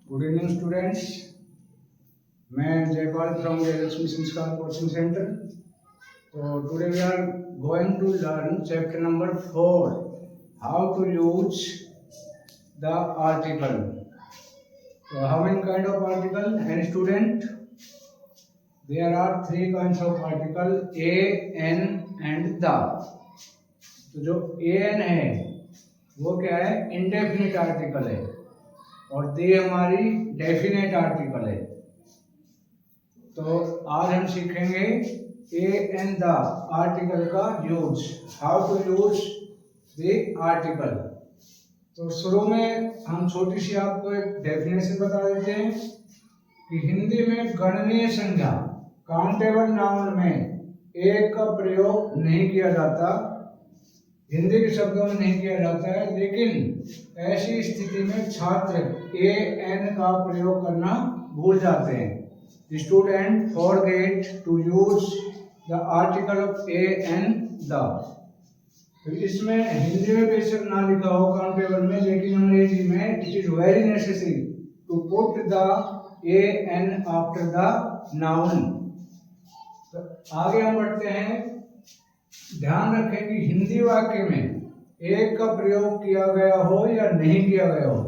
Good evening, students. मैं Jaipal from the Lakshmi Sanskar Coaching Center. So today we are going to learn chapter number 4, how to use the article. So how many kind of article? Any student? There are three kinds of article: a, n and the. तो जो an है वो क्या है? Indefinite article है और दे हमारी definite article है। तो आज हम सीखेंगे ए एंड द आर्टिकल का use, how to use the article. तो शुरू में हम छोटी सी आपको एक डेफिनेशन बता देते हैं कि हिंदी में गणनीय संज्ञा काउंटेबल नाउन में एक का प्रयोग नहीं किया जाता, हिंदी के शब्दों में नहीं किया जाता है, लेकिन ऐसी स्थिति में छात्र ए एन का प्रयोग करना भूल जाते हैं। Student forget to use the article of a an the. तो इसमें हिंदी में बेशक ना लिखा हो काउंटेबल में, लेकिन अंग्रेजी में it is very necessary to put the a an after the noun. तो आगे हम बढ़ते हैं। ध्यान रखें कि हिंदी वाक्य में एक का प्रयोग किया गया हो या नहीं किया गया हो,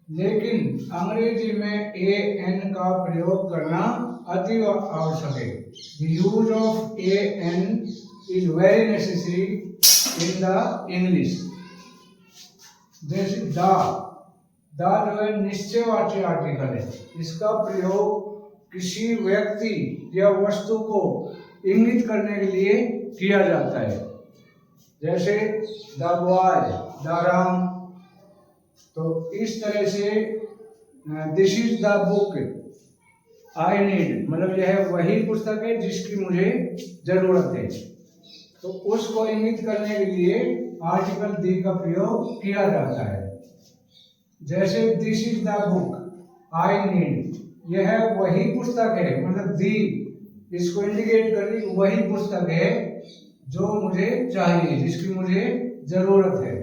लेकिन अंग्रेजी में ए एन का प्रयोग करना अति आवश्यक है। The use of a an is very necessary in the English. जैसे द जो है निश्चयवाची आर्टिकल है, इसका प्रयोग किसी व्यक्ति या वस्तु को इंगित करने के लिए किया जाता है। जैसे द बॉय, द राम। तो इस तरह से this is the book I need, मतलब यह वही पुस्तक है जिसकी मुझे जरूरत है। तो उसको इंगित करने के लिए आर्टिकल द का प्रयोग किया जाता है। जैसे this is the book I need, यह वही पुस्तक है, मतलब दी इसको इंडिकेट कर रही वही पुस्तक है जो मुझे चाहिए, जिसकी मुझे जरूरत है।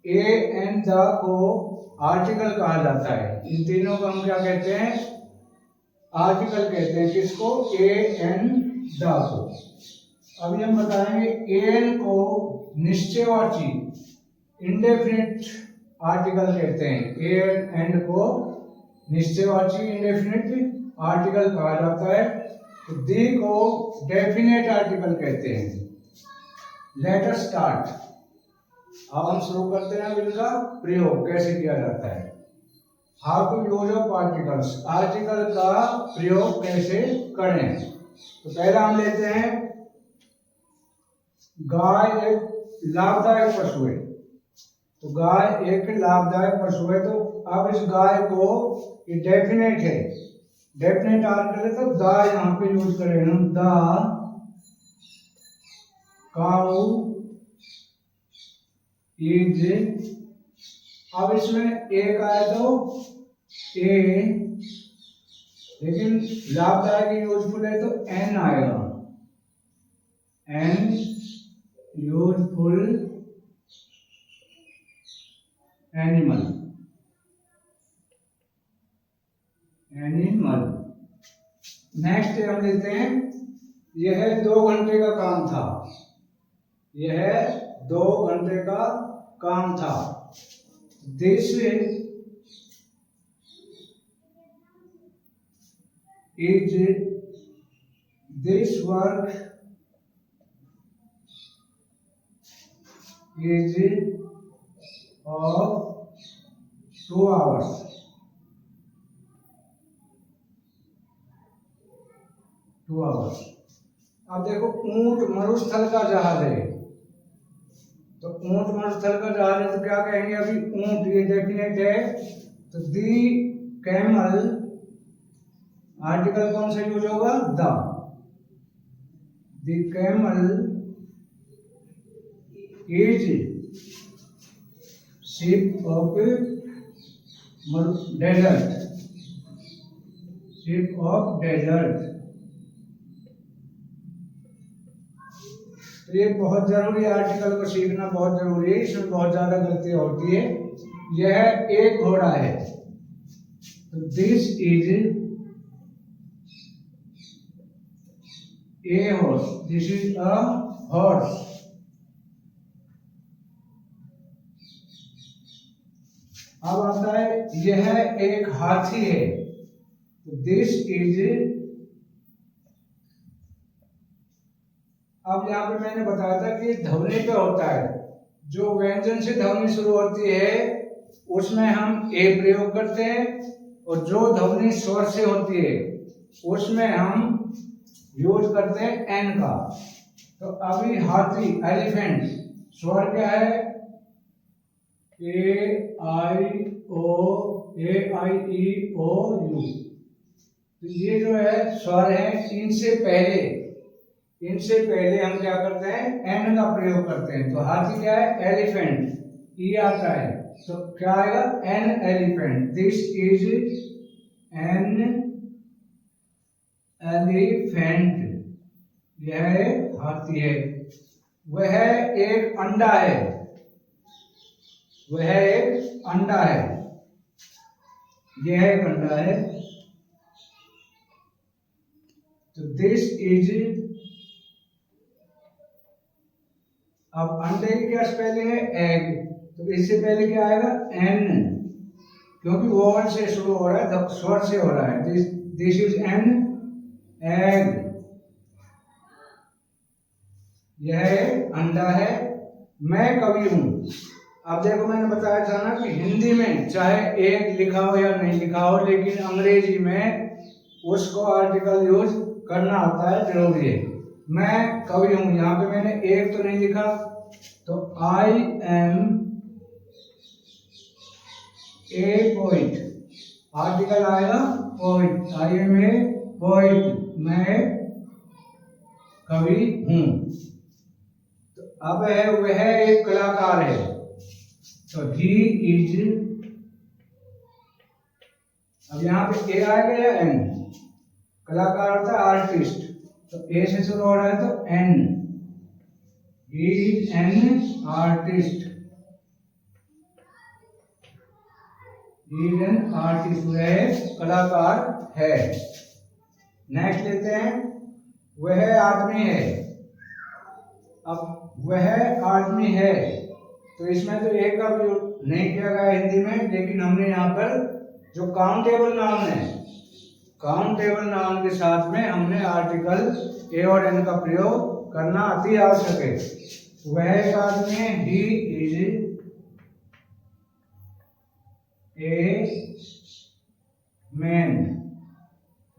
ए एंड द को आर्टिकल कहा जाता है। इन तीनों को हम क्या कहते हैं? आर्टिकल कहते हैं। किसको? ए एंड द को। अभी हम बताएंगे ए एन को निश्चयवाची इंडेफिनिट आर्टिकल कहते हैं। ए एंड को निश्चयवाची इंडेफिनिट आर्टिकल कहा जाता है। तो दी को डेफिनेट आर्टिकल कहते हैं। Let us start. अब हम शुरू करते हैं इनका प्रयोग कैसे किया जाता है। How to use of articles, article का प्रयोग कैसे करें। तो पहला हम लेते हैं गाय एक लाभदायक पशु है। तो गाय एक लाभदायक पशु है। तो अब इस गाय को ये डेफिनेट है, डेफिनेट आर्टिकल है, तो द यहाँ पे यूज करें हम। द काऊ इज, अब इसमें एक आए तो ए, लेकिन लाभदायक यूजफुल है तो एन आएगा। An useful animal, animal. Next हम लेते हैं, यह 2 घंटे का काम था। यह 2 घंटे का काम था। This is, this work is of 2 hours। अब देखो ऊंट मरुस्थल का जहाज है। तो ऊंट मरुस्थल का जहाज है तो क्या कहेंगे? अभी ऊंट ये डेफिनेट है, तो दी कैमल आर्टिकल कौन सा यूज होगा? The. The camel is ship of desert, ship of desert. तो ये बहुत जरूरी है, आर्टिकल को सीखना बहुत जरूरी है। इसमें बहुत ज्यादा गलतियां होती है। यह एक घोड़ा है, तो this is a horse, this is a horse. अब आता है यह एक हाथी है, तो दिस इज, अब यहाँ पे मैंने बताया था कि ध्वनि पे होता है, जो व्यंजन से ध्वनि शुरू होती है उसमें हम ए प्रयोग करते हैं, और जो ध्वनि स्वर से होती है उसमें हम यूज करते हैं एन का। तो अभी हाथी, एलिफेंट, स्वर क्या है? ए आई ई ओ यू। तो ये जो है स्वर है, इनसे पहले हम क्या करते हैं? एन का प्रयोग करते हैं। तो हाथी क्या है? एलिफेंट, ई आता है तो क्या आएगा? An elephant. This is an elephant, यह हाथी है। वह एक अंडा है, वह एक अंडा है, यह एक अंडा है। तो दिस इज, अब अंडे की क्या स्पेलिंग है? एग, तो इससे पहले क्या आएगा? एन, क्योंकि वोवल से शुरू हो रहा है, स्वर से हो रहा है। दिस इज एन एग, यह एक अंडा है। मैं कवि हूं। अब देखो मैंने बताया था ना कि हिंदी में चाहे एग लिखा हो या नहीं लिखा हो, लेकिन अंग्रेजी में उसको आर्टिकल यूज करना आता है, जरूरी है। मैं कवि हूं, यहाँ पे मैंने एक तो नहीं लिखा, तो I am a poet, article आएगा poet, I am a poet, मैं कवि हूं। तो अब है वह एक कलाकार है, तो ही इज, अब यहाँ पे ए आएगा या एन? कलाकार होता है आर्टिस्ट, तो ए से शुरू हो रहा है तो an, he is an artist, he is an artist, वह कलाकार है। नेक्स्ट लेते हैं, वह आदमी है। अब वह आदमी है, तो इसमें तो एक का प्रयोग नहीं किया गया हिंदी में, लेकिन हमने यहाँ पर जो काउंटेबल नाउन है, काउंटेबल नाउन के साथ में हमने आर्टिकल ए और एन का प्रयोग करना अति आवश्यक है। वह एक आदमी है, ही इज ए मैन,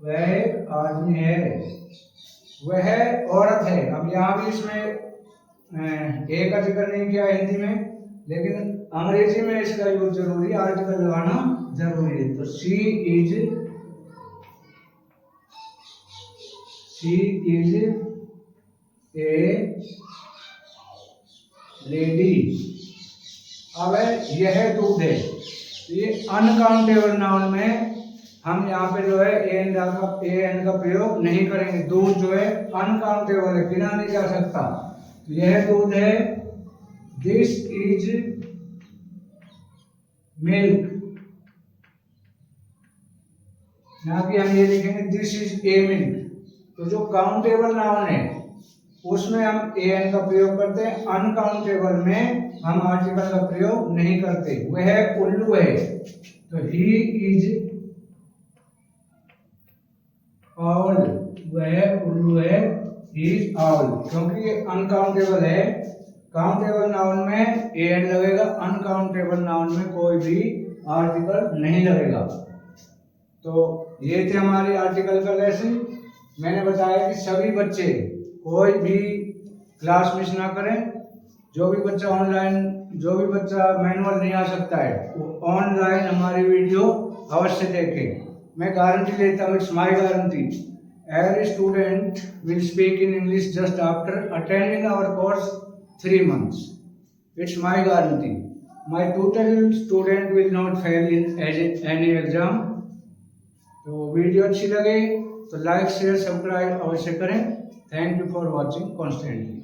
वह एक आदमी है। वह औरत है, अब यहाँ भी इसमें ए का जिक्र नहीं किया हिंदी में, लेकिन अंग्रेजी में इसका यूज जरूरी है, आर्टिकल लगाना जरूरी है। तो शी इज ए लेडी। अब यह दूध है, ये अनकाउंटेबल नाउन में हम यहाँ पे जो है ए एन का प्रयोग नहीं करेंगे। दूध जो है अनकाउंटेबल है, गिना नहीं जा सकता, तो यह दूध है। दिस इज मिल्क, ना कि हम ये लिखेंगे दिस इज ए मिल्क। तो जो काउंटेबल नाउन है उसमें हम ए एन का प्रयोग करते हैं, अनकाउंटेबल में हम आर्टिकल का प्रयोग नहीं करते। वह उल्लू है, तो ही इज ऑल, वह उल्लू है, ही इज ऑल, क्योंकि ये अनकाउंटेबल है। काउंटेबल नाउन में ए एन लगेगा, अनकाउंटेबल नाउन में कोई भी आर्टिकल नहीं लगेगा। तो ये थे हमारे आर्टिकल का लेसन। मैंने बताया कि सभी बच्चे कोई भी क्लास मिस ना करें। जो भी बच्चा मैनुअल नहीं आ सकता है, वो ऑनलाइन हमारी वीडियो अवश्य देखें। मैं गारंटी लेता हूँ, it's my guarantee. Every student will speak in English just after attending our course 3 months. It's my guarantee. My total student will not fail in any exam. तो वीडियो अच्छी लगे तो लाइक शेयर सब्सक्राइब अवश्य करें। Thank you for watching constantly.